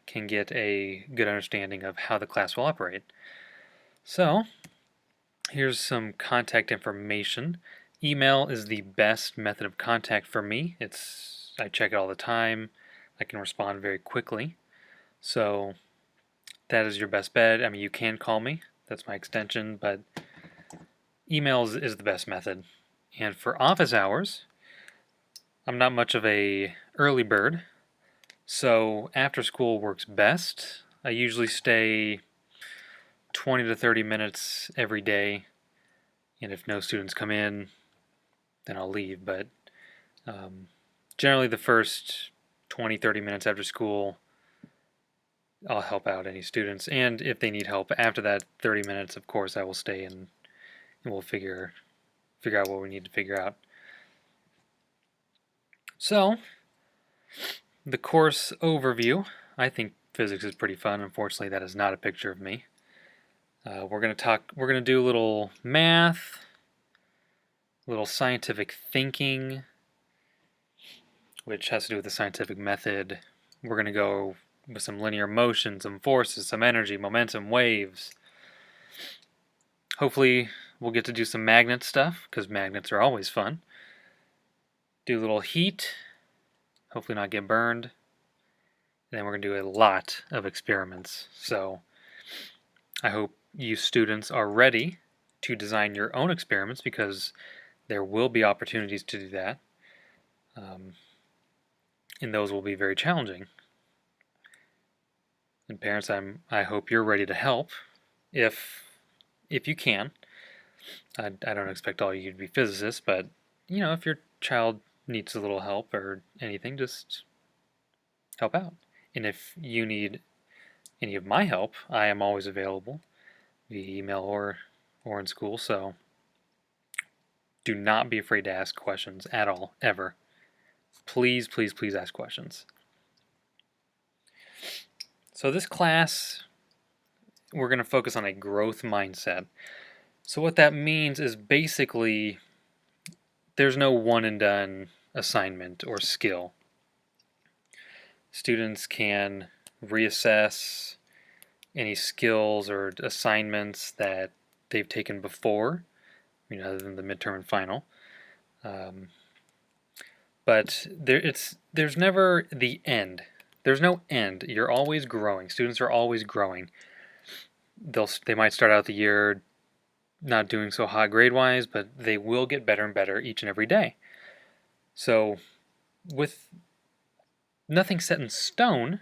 can get a good understanding of how the class will operate. So, here's some contact information. Email is the best method of contact for me. I check it all the time. I can respond very quickly. So that is your best bet. I mean, you can call me. That's my extension, but email is the best method. And for office hours, I'm not much of a early bird, so after school works best. I usually stay 20 to 30 minutes every day, and if no students come in, then I'll leave. But generally the first 20-30 minutes after school, I'll help out any students, and if they need help after that 30 minutes, of course I will stay and we'll figure out what we need to figure out. So, the course overview. I think physics is pretty fun. Unfortunately, that is not a picture of me. We're going to do a little math, a little scientific thinking, which has to do with the scientific method. We're going to go with some linear motion, some forces, some energy, momentum, waves. Hopefully, we'll get to do some magnet stuff, because magnets are always fun. Do a little heat, hopefully not get burned. And then we're going to do a lot of experiments. So I hope you students are ready to design your own experiments, because there will be opportunities to do that. And those will be very challenging. And parents, I hope you're ready to help if you can. I don't expect all of you to be physicists, but if your child needs a little help or anything, just help out. And if you need any of my help, I am always available via email or in school. So do not be afraid to ask questions at all, ever. Please, please, please ask questions. So this class, we're going to focus on a growth mindset. So what that means is basically there's no one and done assignment or skill. Students can reassess any skills or assignments that they've taken before, other than the midterm and final. But there's never the end. There's no end. You're always growing. Students are always growing. They might start out the year not doing so hot grade-wise, but they will get better and better each and every day. So with nothing set in stone,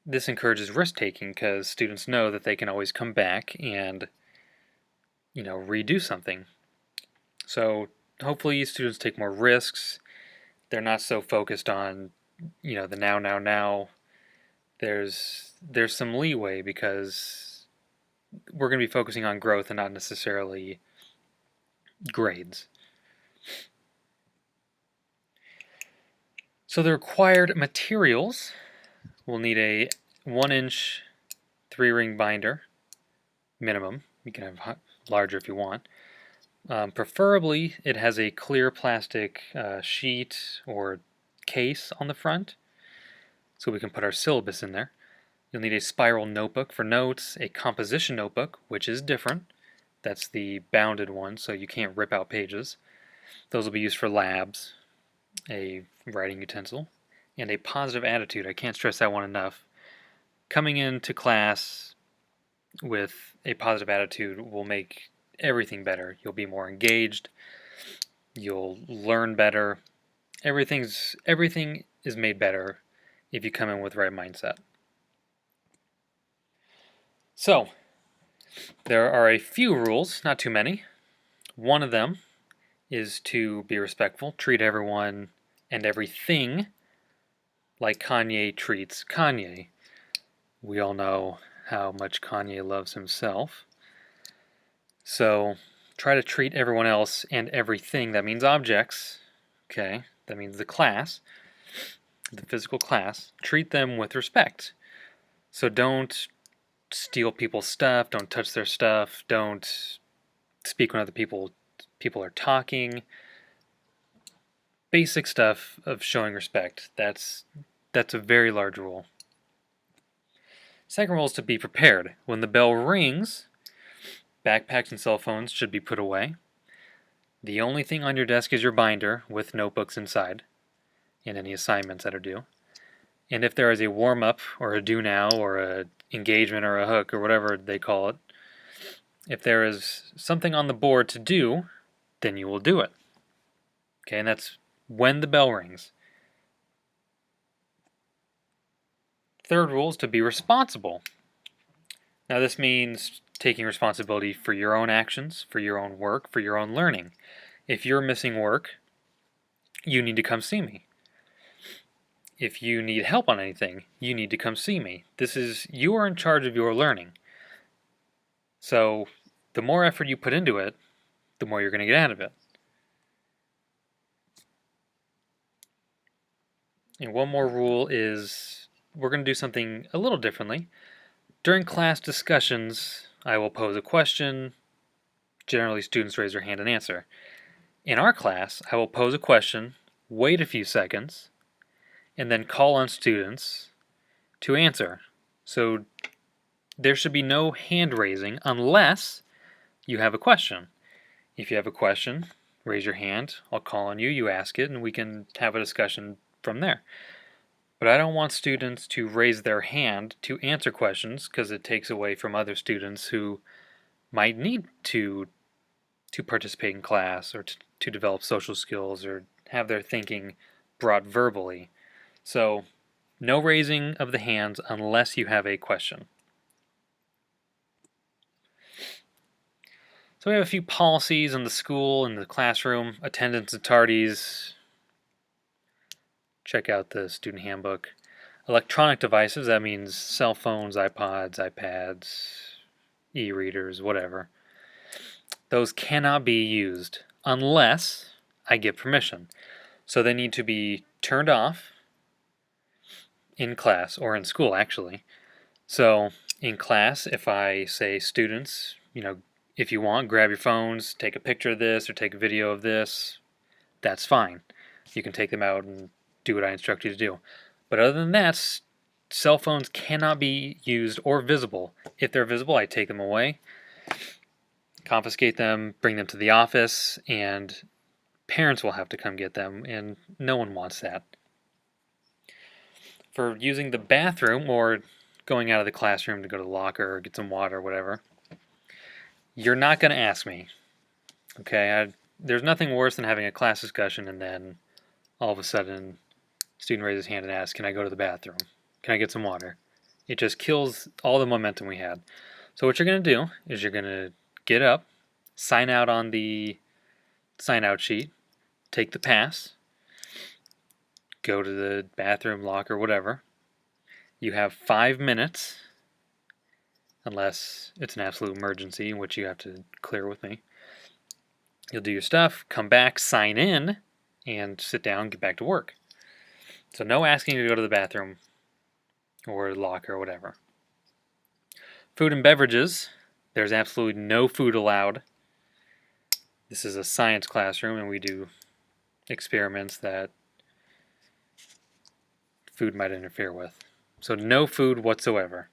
this encourages risk-taking, because students know that they can always come back and redo something. So hopefully students take more risks. They're not so focused on the now. There's some leeway, because we're going to be focusing on growth and not necessarily grades. So the required materials, we'll need a 1-inch 3-ring binder minimum. You can have larger if you want. Preferably it has a clear plastic sheet or case on the front, so we can put our syllabus in there. You'll need a spiral notebook for notes, a composition notebook, which is different. That's the bounded one, so you can't rip out pages. Those will be used for labs, a writing utensil, and a positive attitude. I can't stress that one enough. Coming into class with a positive attitude will make everything better. You'll be more engaged. You'll learn better. Everything is made better if you come in with the right mindset. So, there are a few rules, not too many. One of them is to be respectful, treat everyone and everything like Kanye treats Kanye. We all know how much Kanye loves himself. So, try to treat everyone else and everything. That means objects, okay? That means the class, the physical class. Treat them with respect. So don't steal people's stuff, don't touch their stuff, don't speak when other people are talking. Basic stuff of showing respect. That's a very large rule. Second rule is to be prepared. When the bell rings, backpacks and cell phones should be put away. The only thing on your desk is your binder with notebooks inside and any assignments that are due. And if there is a warm-up or a do now or a engagement or a hook or whatever they call it, if there is something on the board to do, then you will do it. Okay, and that's when the bell rings. Third rule is to be responsible. Now this means taking responsibility for your own actions, for your own work, for your own learning. If you're missing work, you need to come see me. If you need help on anything, you need to come see me. You are in charge of your learning. So the more effort you put into it, the more you're going to get out of it. And one more rule is we're going to do something a little differently. During class discussions, I will pose a question. Generally, students raise their hand and answer. In our class, I will pose a question, wait a few seconds, and then call on students to answer. So there should be no hand raising unless you have a question. If you have a question, raise your hand, I'll call on you, you ask it, and we can have a discussion from there. But I don't want students to raise their hand to answer questions because it takes away from other students who might need to participate in class or to develop social skills or have their thinking brought verbally. So no raising of the hands unless you have a question. So we have a few policies in the school, in the classroom, attendance and tardies. Check out the student handbook. Electronic devices, that means cell phones, iPods, iPads, e-readers, whatever. Those cannot be used unless I give permission. So they need to be turned off in class, or in school actually. So in class, if I say students, if you want, grab your phones, take a picture of this or take a video of this, that's fine. You can take them out and do what I instruct you to do. But other than that, cell phones cannot be used or visible. If they're visible, I take them away, confiscate them, bring them to the office, and parents will have to come get them, and no one wants that. For using the bathroom or going out of the classroom to go to the locker or get some water or whatever, you're not going to ask me. Okay, there's nothing worse than having a class discussion and then all of a sudden student raises his hand and asks, can I go to the bathroom? Can I get some water? It just kills all the momentum we had. So what you're going to do is you're going to get up, sign out on the sign out sheet, take the pass, go to the bathroom, locker, whatever. You have 5 minutes, unless it's an absolute emergency in which you have to clear with me. You'll do your stuff, come back, sign in, and sit down, get back to work. So no asking to go to the bathroom or locker or whatever. Food and beverages, there's absolutely no food allowed. This is a science classroom and we do experiments that food might interfere with. So no food whatsoever.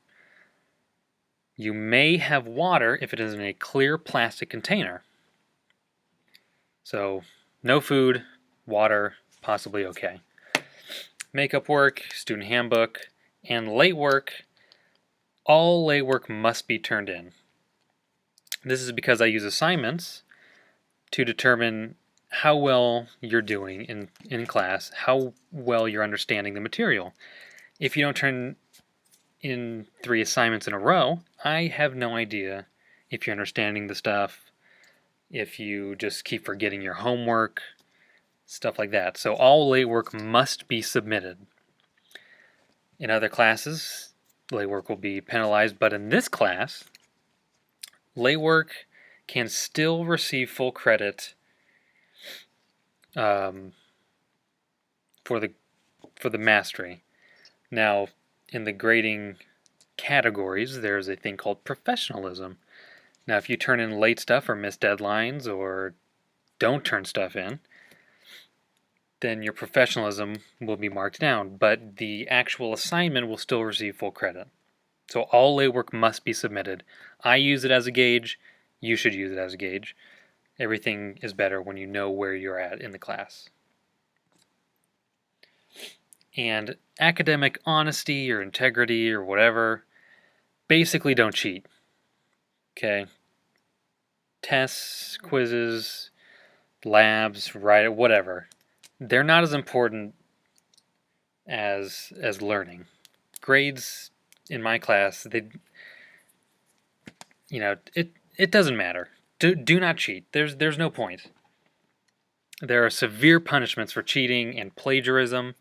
You may have water if it is in a clear plastic container. So no food, water, possibly okay. Makeup work, student handbook, and late work. All late work must be turned in. This is because I use assignments to determine how well you're doing in class, how well you're understanding the material. If you don't turn in 3 assignments in a row, I have no idea if you're understanding the stuff, if you just keep forgetting your homework, stuff like that. So all late work must be submitted. In other classes, late work will be penalized, but in this class, late work can still receive full credit for the mastery. Now, in the grading categories, there's a thing called professionalism. Now, if you turn in late stuff or miss deadlines or don't turn stuff in, then your professionalism will be marked down, but the actual assignment will still receive full credit. So all late work must be submitted. I use it as a gauge. You should use it as a gauge. Everything is better when you know where you're at in the class. And academic honesty or integrity or whatever, basically don't cheat. Okay? Tests, quizzes, labs, whatever. They're not as important as learning. Grades in my class, it doesn't matter. Do not cheat. There's no point. There are severe punishments for cheating and plagiarism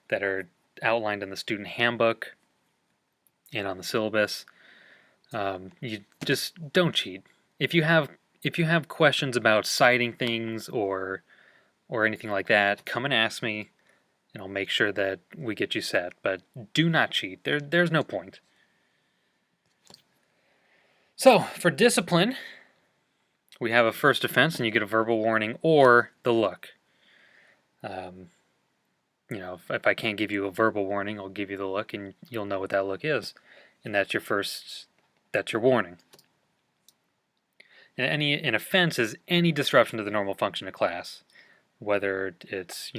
that are outlined in the student handbook and on the syllabus. You just don't cheat. If you have questions about citing things or anything like that, come and ask me, and I'll make sure that we get you set. But do not cheat. There's no point. So for discipline, we have a first offense, and you get a verbal warning or the look. If I can't give you a verbal warning, I'll give you the look, and you'll know what that look is, and that's your warning. And an offense is any disruption to the normal function of class, whether it's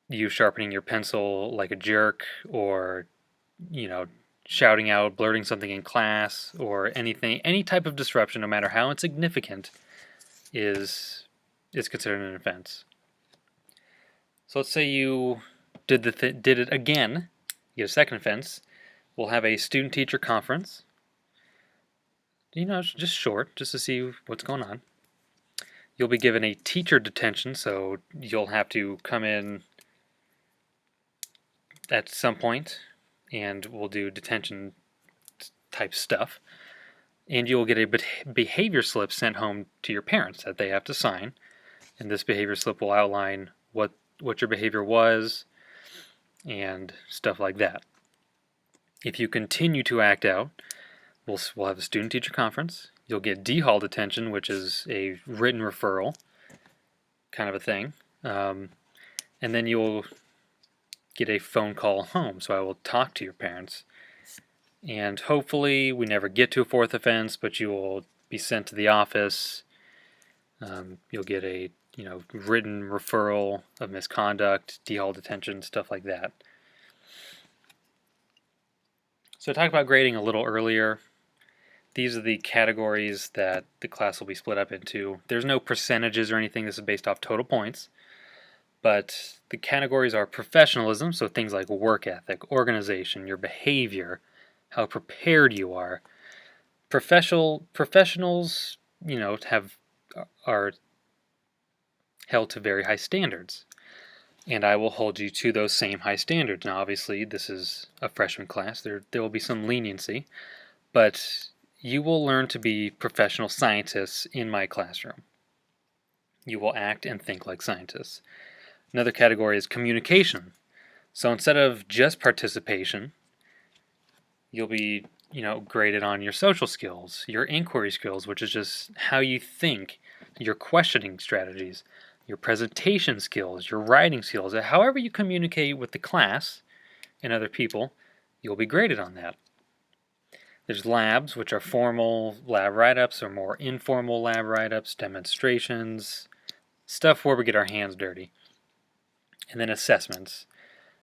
you sharpening your pencil like a jerk, or shouting out, blurting something in class, or any type of disruption, no matter how insignificant, is considered an offense. So let's say you did it again. You get a second offense. We'll have a student-teacher conference. Just short, just to see what's going on. You'll be given a teacher detention, so you'll have to come in at some point, and we'll do detention type stuff. And you'll get a behavior slip sent home to your parents that they have to sign. And this behavior slip will outline what your behavior was and stuff like that. If you continue to act out, we'll have a student-teacher conference. You'll get D-Hall detention, which is a written referral kind of a thing. And then you'll get a phone call home. So I will talk to your parents. And hopefully we never get to a fourth offense, but you will be sent to the office. You'll get a written referral of misconduct, D-Hall detention, stuff like that. So I talked about grading a little earlier. These are the categories that the class will be split up into. There's no percentages or anything. This is based off total points. But the categories are professionalism, so things like work ethic, organization, your behavior, how prepared you are. Professionals, are held to very high standards, and I will hold you to those same high standards. Now, obviously, this is a freshman class. There will be some leniency, but you will learn to be professional scientists in my classroom. You will act and think like scientists. Another category is communication. So instead of just participation, you'll be graded on your social skills, your inquiry skills, which is just how you think, your questioning strategies, your presentation skills, your writing skills. However you communicate with the class and other people, you'll be graded on that. There's labs, which are formal lab write-ups or more informal lab write-ups, demonstrations, stuff where we get our hands dirty. And then assessments.